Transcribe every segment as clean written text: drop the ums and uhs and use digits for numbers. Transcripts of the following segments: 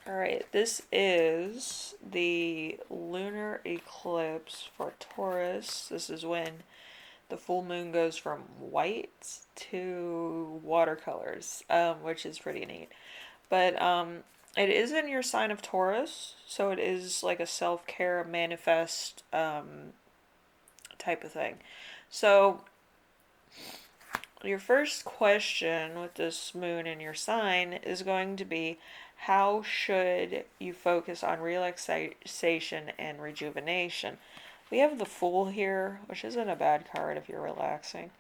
Alright, this is the lunar eclipse for Taurus. This is when the full moon goes from white to watercolors, which is pretty neat. But it is in your sign of Taurus, so it is like a self care manifest type of thing. So, your first question with this moon in your sign is going to be how should you focus on relaxation and rejuvenation? We have the Fool here, which isn't a bad card if you're relaxing,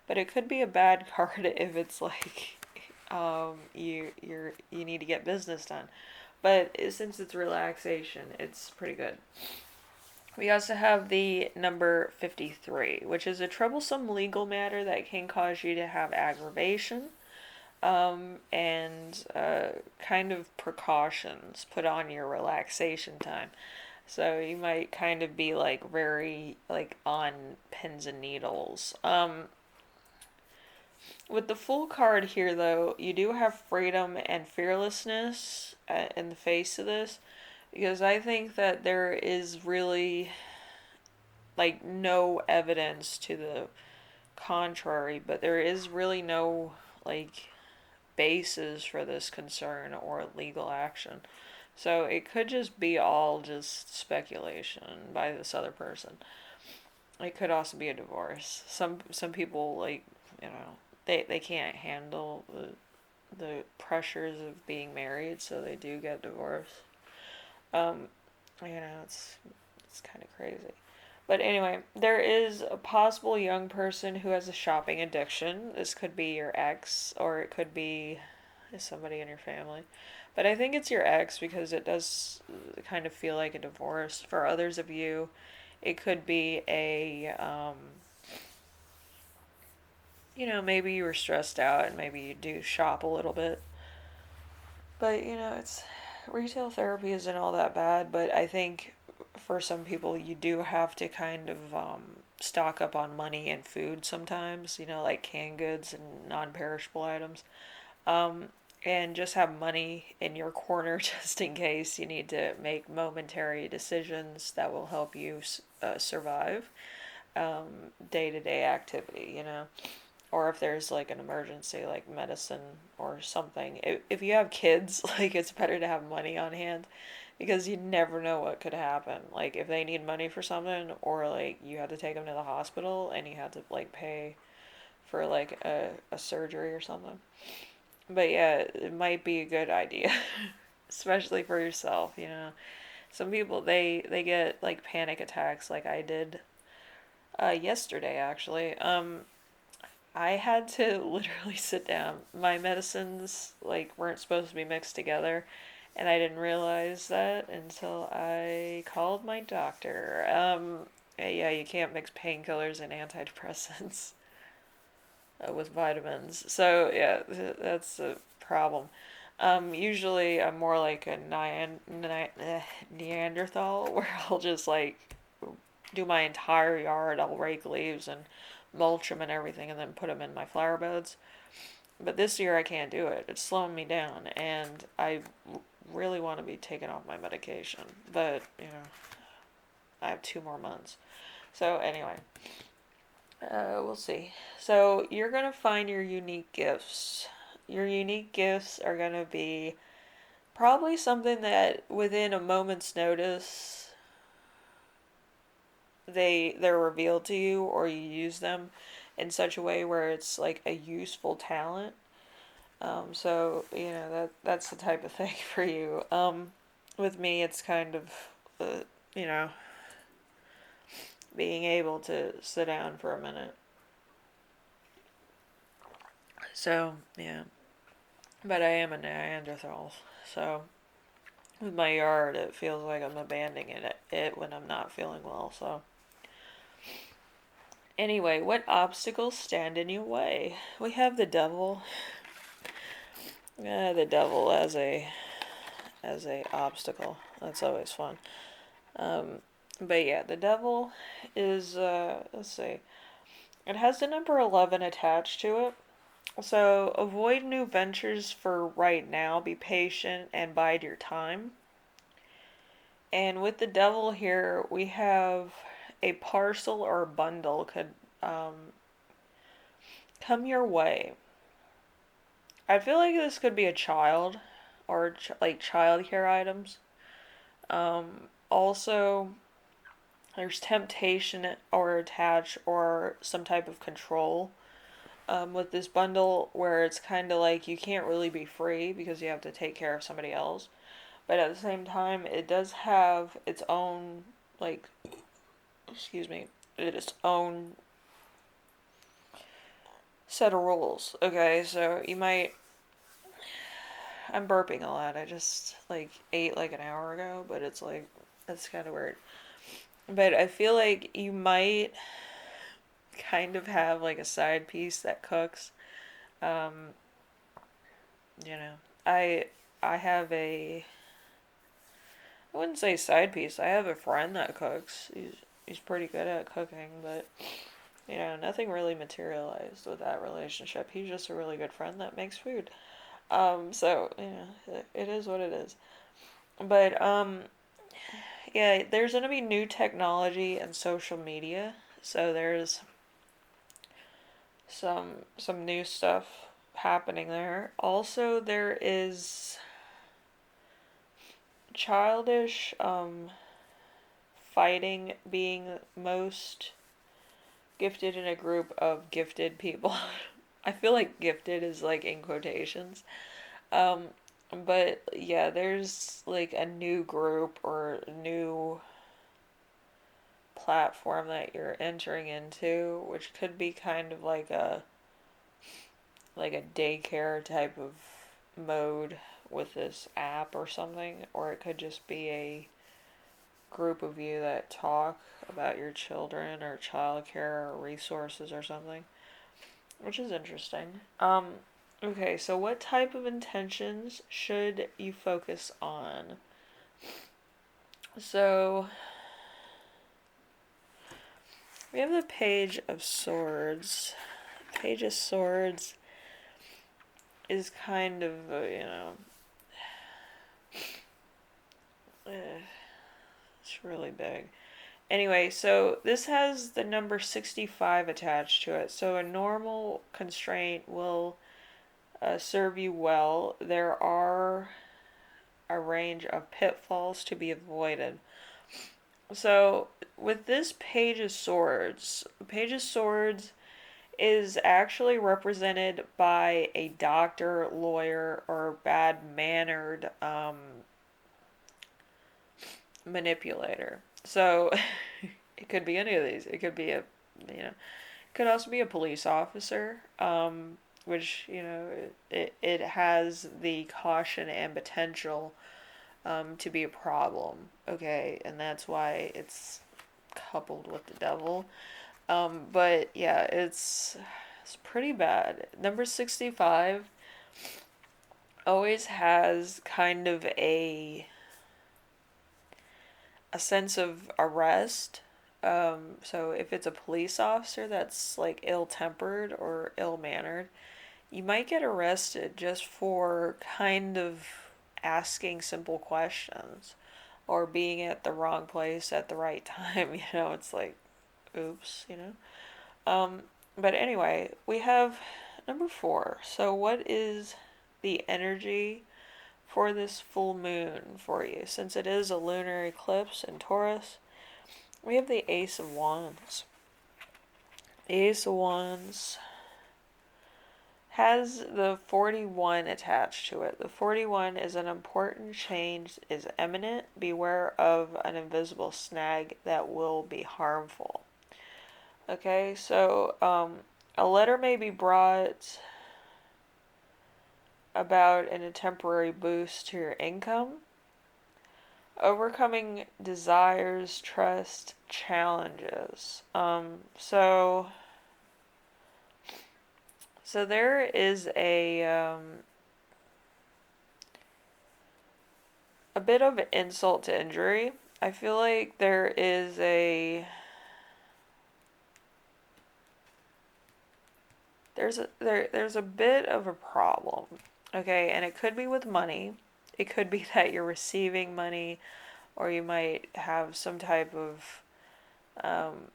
but it could be a bad card if it's like you need to get business done. But since it's relaxation, it's pretty good. We also have the number 53, which is a troublesome legal matter that can cause you to have aggravation and kind of precautions put on your relaxation time. So you might kind of be like very like on pins and needles. With the full card here, though, you do have freedom and fearlessness in the face of this, because I think that there is really like no evidence to the contrary, but there is really no like basis for this concern or legal action. So it could just be all just speculation by this other person. It could also be a divorce. Some people like, you know, they can't handle the pressures of being married, so they do get divorced. Um, it's kind of crazy. But anyway, there is a possible young person who has a shopping addiction. This could be your ex, or it could be somebody in your family. But I think it's your ex because it does kind of feel like a divorce. For others of you, it could be maybe you were stressed out and maybe you do shop a little bit. But, it's retail therapy isn't all that bad, but I think for some people you do have to kind of stock up on money and food sometimes, like canned goods and non perishable items. Um, and just have money in your corner just in case you need to make momentary decisions that will help you survive day to day activity. Or if there's like an emergency like medicine or something. If you have kids, like it's better to have money on hand because you never know what could happen. Like if they need money for something or like you have to take them to the hospital and you have to like pay for like a surgery or something. But yeah, it might be a good idea, especially for yourself. Some people they get like panic attacks like I did yesterday actually. I had to literally sit down. My medicines like weren't supposed to be mixed together, and I didn't realize that until I called my doctor. Yeah, you can't mix painkillers and antidepressants with vitamins. So yeah, that's a problem. Usually I'm more like a Neanderthal where I'll just like do my entire yard. I'll rake leaves and mulch them and everything, and then put them in my flower beds. But this year I can't do it. It's slowing me down, and I really want to be taking off my medication. But I have 2 more months. So anyway, we'll see. So you're gonna find your unique gifts. Your unique gifts are gonna be probably something that within a moment's notice they're revealed to you or you use them in such a way where it's like a useful talent. So that's the type of thing for you. With me, it's kind of you know being able to sit down for a minute. So yeah, but I am a Neanderthal. So with my yard, it feels like I'm abandoning it when I'm not feeling well. So anyway, what obstacles stand in your way? We have the devil. The devil as a obstacle. That's always fun. Um, but yeah, the devil is let's see. It has the number 11 attached to it. So avoid new ventures for right now. Be patient and bide your time. And with the devil here, we have a parcel or a bundle could come your way. I feel like this could be a child or like child care items. Also, there's temptation or attach or some type of control with this bundle where it's kind of like you can't really be free because you have to take care of somebody else. But at the same time, it does have its own, like, excuse me, its own set of rules. Okay, so you might. I'm burping a lot. I just, like, ate like an hour ago, but it's like, that's kind of weird. But I feel like you might kind of have like a side piece that cooks. Um, you know, I I have a I wouldn't say side piece. I have a friend that cooks. He's pretty good at cooking, but nothing really materialized with that relationship. He's just a really good friend that makes food. So it is what it is. But yeah, there's gonna be new technology and social media. So there's some new stuff happening there. Also, there is childish fighting being most gifted in a group of gifted people. I feel like gifted is like in quotations. Um, but yeah, there's like a new group or new platform that you're entering into, which could be kind of like a daycare type of mode with this app or something, or it could just be a group of you that talk about your children or childcare or resources or something, which is interesting. Okay, so what type of intentions should you focus on? So, we have the Page of Swords. Page of Swords is kind of, it's really big. Anyway, so this has the number 65 attached to it. So a normal constraint will serve you well. There are a range of pitfalls to be avoided. So with this Page of Swords is actually represented by a doctor, lawyer, or bad mannered manipulator. So it could be any of these. It could be it could also be a police officer, which it has the caution and potential to be a problem. Okay, and that's why it's coupled with the devil. But yeah, it's pretty bad. Number 65 always has kind of a sense of arrest. So if it's a police officer that's like ill-tempered or ill-mannered, you might get arrested just for kind of asking simple questions or being at the wrong place at the right time. It's like, oops. Um, but anyway, we have number 4. So what is the energy for this full moon for you? Since it is a lunar eclipse in Taurus, we have the Ace of Wands. The Ace of Wands has the 41 attached to it. The 41 is an important change is imminent. Beware of an invisible snag that will be harmful. Okay, so a letter may be brought about in a temporary boost to your income. Overcoming desires, trust, challenges. So there is a bit of insult to injury. I feel like there is there's a bit of a problem. Okay, and it could be with money. It could be that you're receiving money, or you might have some type of um,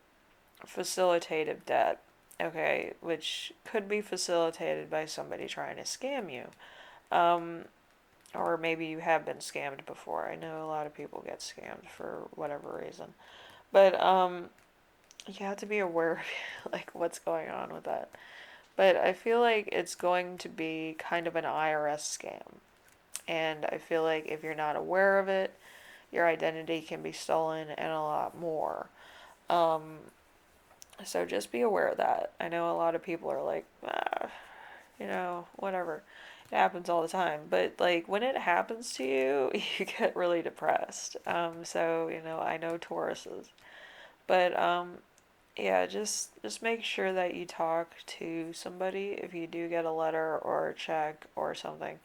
facilitative debt. Okay, which could be facilitated by somebody trying to scam you. Um, or maybe you have been scammed before. I know a lot of people get scammed for whatever reason. But you have to be aware of like what's going on with that. But I feel like it's going to be kind of an IRS scam. And I feel like if you're not aware of it, your identity can be stolen and a lot more. Um, so just be aware of that. I know a lot of people are like, whatever. It happens all the time. But like when it happens to you, you get really depressed. So, I know Tauruses. But yeah, just make sure that you talk to somebody if you do get a letter or a check or something.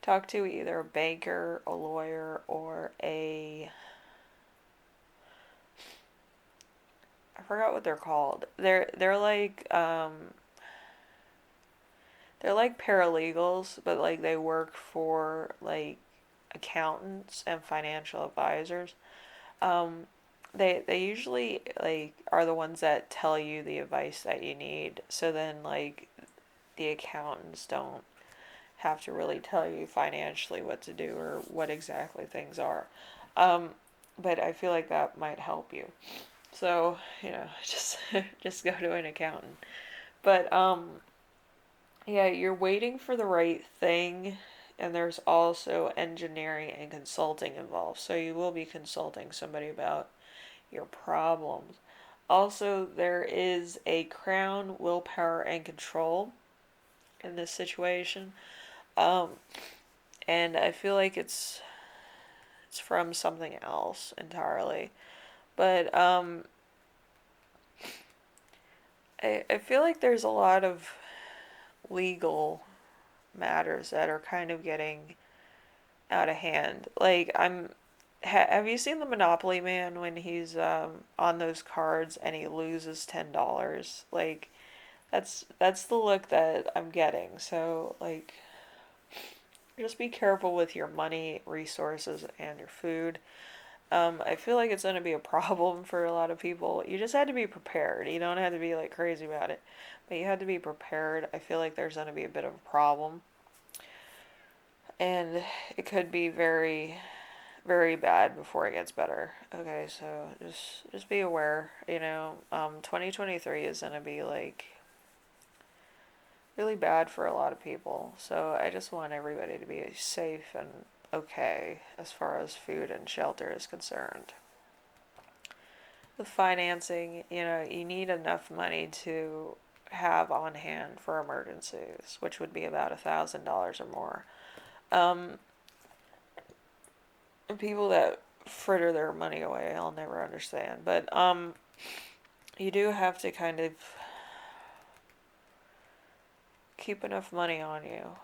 Talk to either a banker, a lawyer, or a I forgot what they're called. They're like paralegals, but like they work for like accountants and financial advisors. Um, they usually like are the ones that tell you the advice that you need. So then like the accountants don't have to really tell you financially what to do or what exactly things are. Um, but I feel like that might help you. So, just just go to an accountant. But yeah, you're waiting for the right thing, and there's also engineering and consulting involved. So you will be consulting somebody about your problems. Also, there is a crown, willpower, and control in this situation. Um, and I feel like it's from something else entirely. But I feel like there's a lot of legal matters that are kind of getting out of hand. Like have you seen the Monopoly Man when he's on those cards and he loses $10? Like that's the look that I'm getting. So like just be careful with your money, resources, and your food. I feel like it's going to be a problem for a lot of people. You just had to be prepared. You don't have to be like crazy about it, but you had to be prepared. I feel like there's going to be a bit of a problem, and it could be very, very bad before it gets better. Okay, so just be aware. 2023 is going to be like really bad for a lot of people. So I just want everybody to be safe and okay as far as food and shelter is concerned. With financing, you need enough money to have on hand for emergencies, which would be about $1,000 or more. Um, People that fritter their money away, I'll never understand. But you do have to kind of keep enough money on you.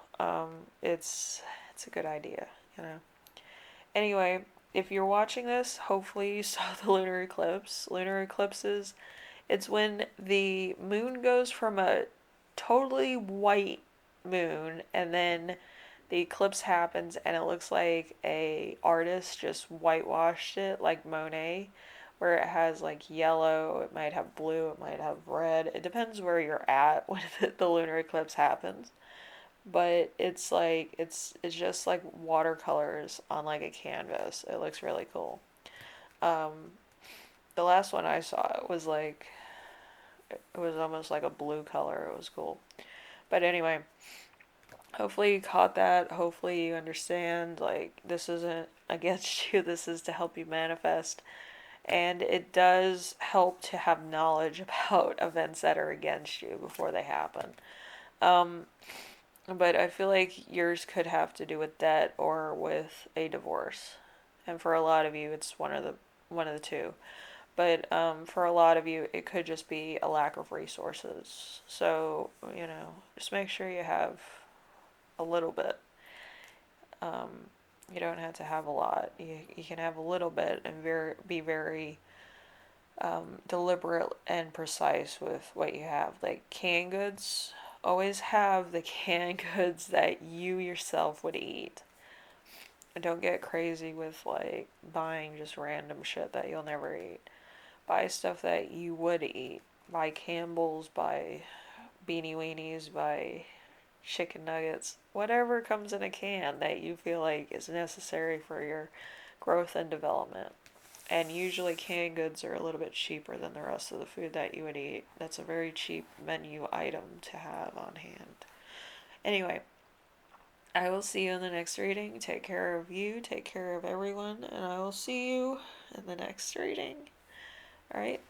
It's a good idea, you know. Anyway, if you're watching this, hopefully you saw the lunar eclipse. Lunar eclipses, it's when the moon goes from a totally white moon and then the eclipse happens and it looks like a artist just whitewashed it like Monet, where it has like yellow, it might have blue, it might have red. It depends where you're at when the lunar eclipse happens. But it's like it's just like watercolors on like a canvas. It looks really cool. Um, the last one I saw it was like it was almost like a blue color. It was cool. But anyway, hopefully you caught that. Hopefully you understand like this isn't against you. This is to help you manifest. And it does help to have knowledge about events that are against you before they happen. Um, but I feel like yours could have to do with debt or with a divorce. And for a lot of you, it's one of the two. But for a lot of you, it could just be a lack of resources. So, just make sure you have a little bit. Um, you don't have to have a lot. You can have a little bit and be very deliberate and precise with what you have. Like canned goods always have the canned goods that you yourself would eat. Don't get crazy with like buying just random shit that you'll never eat. Buy stuff that you would eat. Buy Campbell's, buy Beanie Weenies, buy chicken nuggets, whatever comes in a can that you feel like is necessary for your growth and development. And usually canned goods are a little bit cheaper than the rest of the food that you would eat. That's a very cheap menu item to have on hand. Anyway, I will see you in the next reading. Take care of you, take care of everyone, and I will see you in the next reading. Alright?